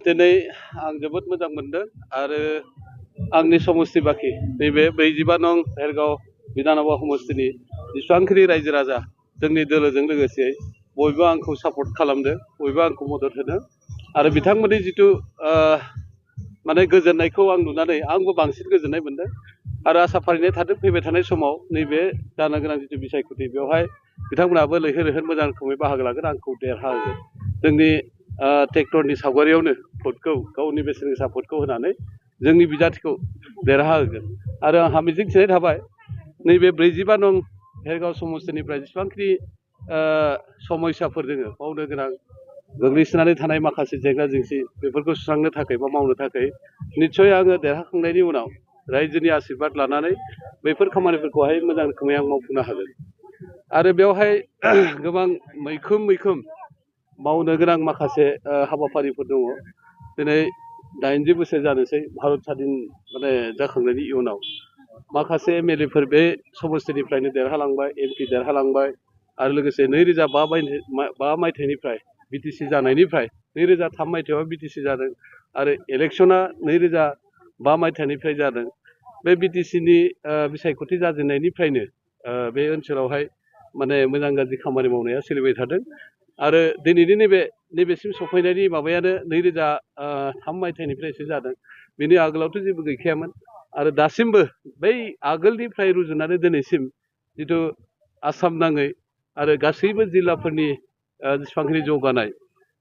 दिनै आं जोबोद मोजां मोनदों आरो आंनि समस्ति बाखि नैबे 45 नं भेरगाव बिधानसभा समस्तिनि जेसेबांखिनि रायजो राजा जोंनि दोलोजों लोगोसे बयबो आंखौ सापर्ट खालामदों, बयबो आंखौ मदद होदों आरो बिथांमोननि जिथु माने गोजोननायखौ आं नुनानै आंबो बांसिन गोजोननाय मोनदों आरो आसा फारिनाय थादों फैबाय थानाय समाव नैबे जानो गोनां जिथु बिसायख'थि बेवहाय बिथांमोनाबो लैहोर लैहोर मोजां रोखोमै बाहागो लागोन, आंखौ देरहाहोगोन। जोंनि ट्रेक्टरनि सावगारियावनो भटखौ गावनि बेसेन गोसा भटखौ होनानै जोंनि बिजाथिखौ देरहाहोगोन आरो आंहा मिजिंथिनाय थाबाय नैबे 45 नं भेरगाव समस्तिनिफ्राय जेसेबांखिनि समस्याफोर दङ मावनो गोनां गोग्लैसोनानै थानाय माखासे जेंना जेंसि बेफोरखौ सुस्रांनो थाखाय बा मावनो थाखाय निस्सय आङो देरहाखांनायनि उनाव रायजोनि आशीर्बाद लानानै बैफोर खामानिफोरखौहाय मोजां रोखोमै आं मावफुंनो हागोन आरो बेवहाय गोबां मैखोम मावनो गोनां माखासे हाबाफारिफोर दङ। दिनै 80 बोसोर जानोसै भारत स्वाधीन माने जाखांनायनि इयुनाव माखासे एमएलएफोर बे समस्तिनिफ्रायनो देरहालांबाय, एमपि देरहालांबाय आरो लोगोसे 2005 मायथाइनिफ्राय बिटिसि जानायनिफ्राय 2003 मायथाइयाव बिटिसि जादों आरो इलेक्सना 2005 मायथाइनिफ्राय जादों। बे बिटिसिनि बिसायख'थि जाजेननायनिफ्रायनो बे ओनसोलावहाय माने मोजां गाज्रि खामानि मावनाया सोलिबाय थादों आरो दिनैनि नैबेसिम सफैनायनि माबायानो 2003 मायथाइनिफ्रायसो जादों। बेनि आगोलावथ' जेबो गैखायामोन आरो दासिमबो बै आगोलनिफ्राय रुजुनानै दिनैसिम जिथु आसाम नाङै आरो गासैबो जिल्लाफोरनि जेसेबांखिनि जौगानाय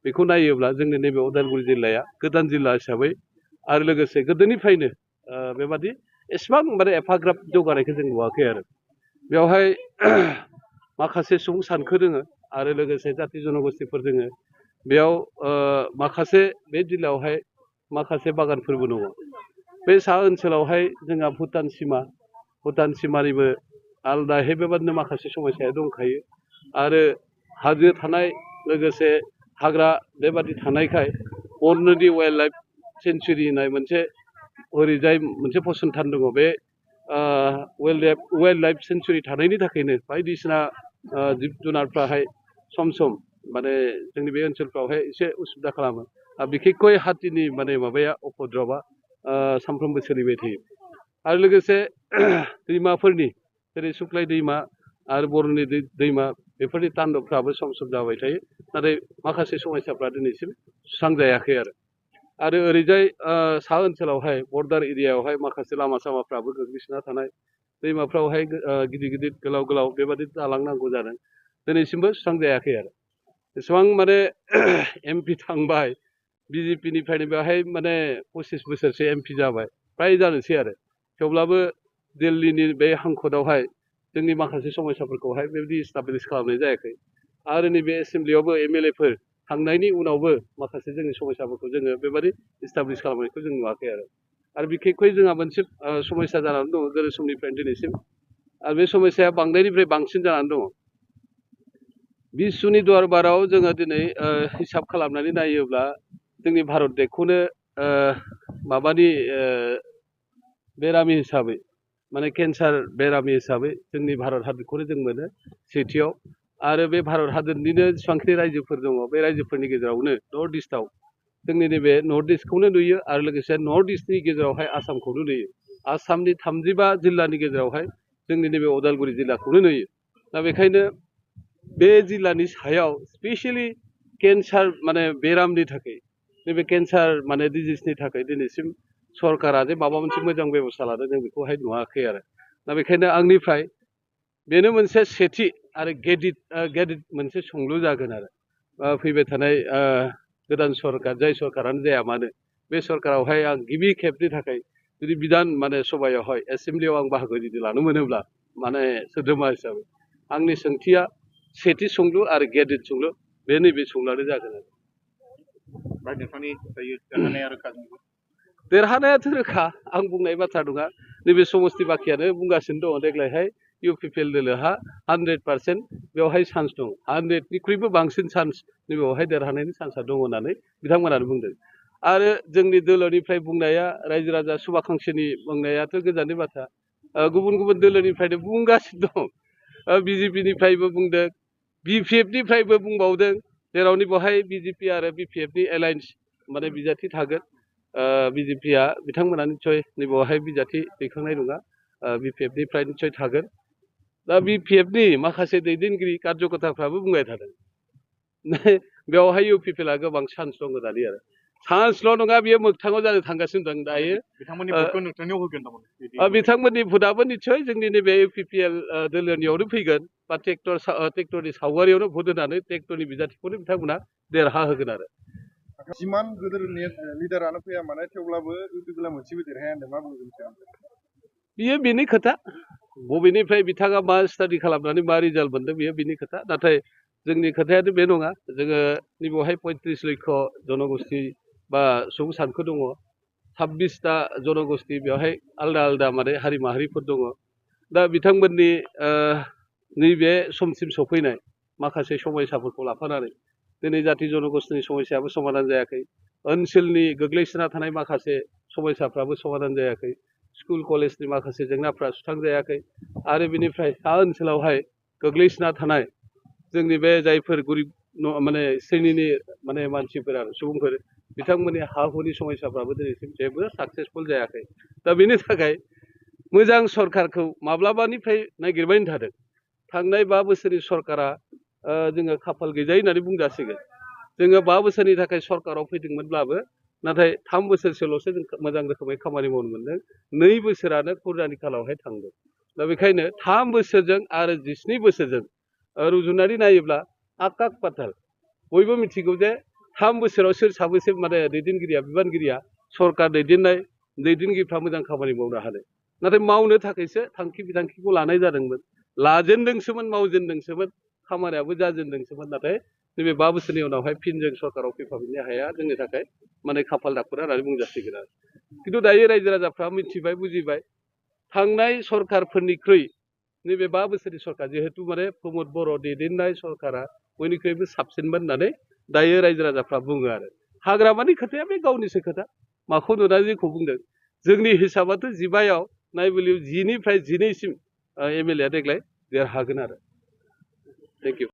बेखौ नायोब्ला जोंनि नैबे उदालगुरि जिल्लाया गोदान जिल्ला हिसाबै आरो लोगोसे गोदोनिफ्रायनो बेबादि एसेबां माने एफाग्राब जौगानायखौ जों नुवाखै आरो बेवहाय माखासे सुबुं सानखो दोङो आरो लोगोसे जाथि जनगोष्ठीफोर दोङो। बेयाव माखासे बे जिल्लायावहाय माखासे बागानफोरबो दङ। बे सा ओनसोलावहाय जोंहा भुटान सिमानिबो आलादायै बेबादिनो माखासे समस्याया दंखायो आरो हाजो थानाय लोगोसे हाग्रा बेबादि थानायखाय बरनदि वाइल्ड लाइफ सेन्चुरि होननाय मोनसे ओरैजाय मोनसे फसंथान दङ। बे वाइल्ड लाइफ सेन्चुरि थानायनि थाखायनो बायदिसिना जिब जुनारफ्राहाय सम माने जोंनि बे ओनसोलफ्रावहाय एसे उसुबिदा खालामो आरो बिखेखय हाथिनि माने माबाया उपद्रबा सानफ्रोमबो सोलिबाय थायो आरो लोगोसे दैमाफोरनि जेरै सुक्लाय दैमा आरो बरनदि दैमा बेफोरनि तान्दबफ्राबो सम जाबाय थायो, नाथाय माखासे समस्याफ्रा दिनैसिम सुस्रांजायाखै आरो ओरैजाय सा ओनसोलावहाय बर्डार एरियायावहाय माखासे लामा सामाफ्राबो गोग्लैसोना थानाय, दैमाफ्रावहाय गिदिर गोलाव बेबादि दालांनांगौ जादों, दिनैसिमबो सुस्रांजायाखै आरो एसेबां माने एमपि थांबाय बिजेपिनिफ्रायनो बेवहाय माने 25 बोसोरसो एमपि जाबाय फ्राय जानोसै आरो थेवब्लाबो दिल्लीनि बे हांखदावहाय जोंनि माखासे समस्याफोरखौहाय बेबायदि इस्टाब्लिस खालामनाय जायाखै आरो नैबे एसेम्ब्लियावबो एमएलएफोर थांनायनि उनावबो माखासे जोंनि समस्याफोरखौ जोङो बेबादि इस्टाब्लिस खालामनायखौ जों नुवाखै आरो बिखेखय जोंहा मोनसे समस्या जानानै दङ गोदो समनिफ्रायनो दिनैसिम आरो बे समस्याया बांनायनिफ्राय बांसिन जानानै दङ। बिश्वनि दरबाराव जोङो दिनै हिसाब खालामनानै नायोब्ला जोंनि भारत देशखौनो माबानि बेरामि हिसाबै माने केन्सार बेरामि हिसाबै जोंनि भारत हादरखौनो जों मोनो सेथियाव आरो बे भारत हादरनिनो जेसेबांखिनि रायजोफोर दङ बे रायजोफोरनि गेजेरावनो नर्थ इस्टआव जोंनि नैबे नर्थ इस्टखौनो नुयो आरो लोगोसे नर्थ इस्टनि गेजेरावहाय आसामखौनो नुयो। आसामनि 35 जिल्लानि गेजेरावहाय जोंनि नैबे उदालगुरि जिल्लाखौनो नुयो। दा बेखायनो बे जिल्लानि सायाव स्पेसियेलि केन्सार माने बेरामनि थाखाय नैबे केन्सार माने डिजिसनि थाखाय दिनैसिम सरकारा जे माबा मोनसे मोजां बेबस्था लादों जों बेखौहाय नुवाखै आरो दा बेखायनो आंनिफ्राय बेनो मोनसे सेथि आरो गेदिद मोनसे सोंलु जागोन आरो फैबाय थानाय गोदान सरकार जाय सरकारानो जाया मानो बे सरकारावहाय आं गिबि खेबनि थाखाय जुदि बिधान माने सभायावहाय एसेम्ब्लियाव आं बाहागो जुदि लानो मोनोब्ला माने सोद्रोमा हिसाबै आंनि सोंथिया सेथि सोंलु आरो गेदिद सोंलु बे नैबे सोंलुआनो जागोन आरो देरहानायाथ' रोखा आं बुंनाय बाथ्रा नङा, नैबे समस्ति बाखियानो बुंगासिनो दङ देग्लायहाय इउपिपिएल दोलोहा 100% बेवहाय चान्स दं, 100निख्रुइबो बांसिन चान्स नैबेवहाय देरहानायनि चान्सआ दङ होननानै बिथांमोनानो बुंदों आरो जोंनि दोलोनिफ्राय बुंनाया रायजो राजा सुबाखांसिनि बुंनायाथ' गोजाननि बाथ्रा गुबुन दोलोनिफ्रायनो बुंगासिनो दं, बिजेपिनिफ्रायबो बुंदों, बिपिएफनिफ्रायबो बुंबावदों, जेरावनि बेवहाय बिजेपि आरो बिपिएफनि एलायन्स माने बिजाथि थागोन बिजेपिआ बिथांमोना निस्सय नैबेवहाय बिजाथि दैखांनाय नङा बिपिएफनिफ्राय निस्सय थागोन दा बिपिएफनि माखासे दैदेनगिरि कार्यकर्ताफ्राबो बुंबाय थादों बेवहाय इउपिपिएलआ गोबां चान्स दङ दानि आरो चान्सल' नङा बियो मोगथाङाव जानो थांगासिनो दं दायो बिथांमोननि भटखौ नोंथांनियाव होगोन नामा बिथांमोननि भटआबो निस्सय जोंनि नैबे इउपिपिएल दोलोनियावनो फैगोन बा ट्रेक्टरनि सावगारियावनो भट होनानै ट्रेक्टरनि बिजाथिखौनो बिथांमोना देरहा होगोन आरो जिमान गोदोर लिडारानो फैया माने थेवब्लाबो इउपिपिएलआ मोनसेबो देरहाया होनदों मा बुंगोन बियो बेनि खोथा बबेनिफ्राय बिथाङा मा स्टाडि खालामनानै मा रिजाल्ट मोनदों बियो बिनि खोथा नाथाय जोंनि खोथायानो बे नङा जोङो नैबेवहाय 35 लक्ष जनगोष्ठी बा सुबुं सानखो दङ 26टा जनगोष्ठी बेवहाय आलदा आलदा माने हारि माहारिफोर दङ दा बिथांमोननि नैबे समसिम सफैनाय माखासे समयसाफोरखौ लाफानानै दिनै जाति जनगोष्ठीनि समस्याबो समाधान जायाखै ओनसोलनि गोग्लैसोना थानाय माखासे समस्याफ्राबो समाधान जायाखै स्कुल कलेजनि माखासे जेंनाफ्रा सुस्रांजायाखै आरो बिनिफ्राय सा ओनसोलावहाय गोग्लैसोना थानाय जोंनि बे जायफोर गरिब माने श्रेणिनि माने मानसिफोर आरो सुबुंफोर बिथांमोननि हा हुनि समस्याफ्राबो दिनैसिम जेबो साक्सेसफुल जायाखै दा बेनि थाखाय मोजां सरकारखौ माब्लाबानिफ्राय नागिरबायनो थादों थांनाय 5 बोसोरनि सरकारा जोङो खाफाल गैजायै होननानै बुंजासिगोन जोङो 5 बोसोरनि थाखाय सरकाराव फैदोंमोनब्लाबो नाथाय 3 बोसोरसोल'सो जों मोजां रोखोमै खामानि मावनो मोनदों 2 बोसोरानो खुरजानि खालावहाय थांदों दा बेखायनो 3 बोसोरजों आरो 17 बोसोरजों रुजुनानै नायोब्ला आकाश पाताल बयबो मिथिगौ जे 3 बोसोराव सोर साबैसे माने दैदेनगिरिया बिबानगिरिया सरकार दैदेनगिरिफ्रा मोजां खामानि मावनो हादों नाथाय मावनो थाखायसो थांखि बिथांखिखौ लानाय जादोंमोन लाजेनदोंसोमोन मावजेनदोंसोमोन खामानियाबो जाजेनदोंसोमोन नाथाय नैबे 5 बोसोरनि उनावहाय फिन जों सरकाराव फैफाफिननो हाया जोंनि थाखाय माने खाफाल दाखुरा होननानै बुंजासिगोन आरो खिन्थु दायो रायजो राजाफ्रा मिथिबाय बुजिबाय थांनाय सरकारफोरनिख्रुइ नैबे 5 बोसोरनि सरकार जिहेतु माने प्रमद बर' दैदेननाय सरकारा बयनिख्रुइबो साबसिनमोन होननानै दायो रायजो राजाफ्रा बुङो आरो हाग्रामानि खोथाया बे गावनिसो खोथा माखौ नुनानै जेखौ बुंदों जोंनि हिसाबाथ' 15आव नायबोलियाव 10निफ्राय 12सिम एमएलएआ देग्लाय देरहागोन आरो थेंक इउ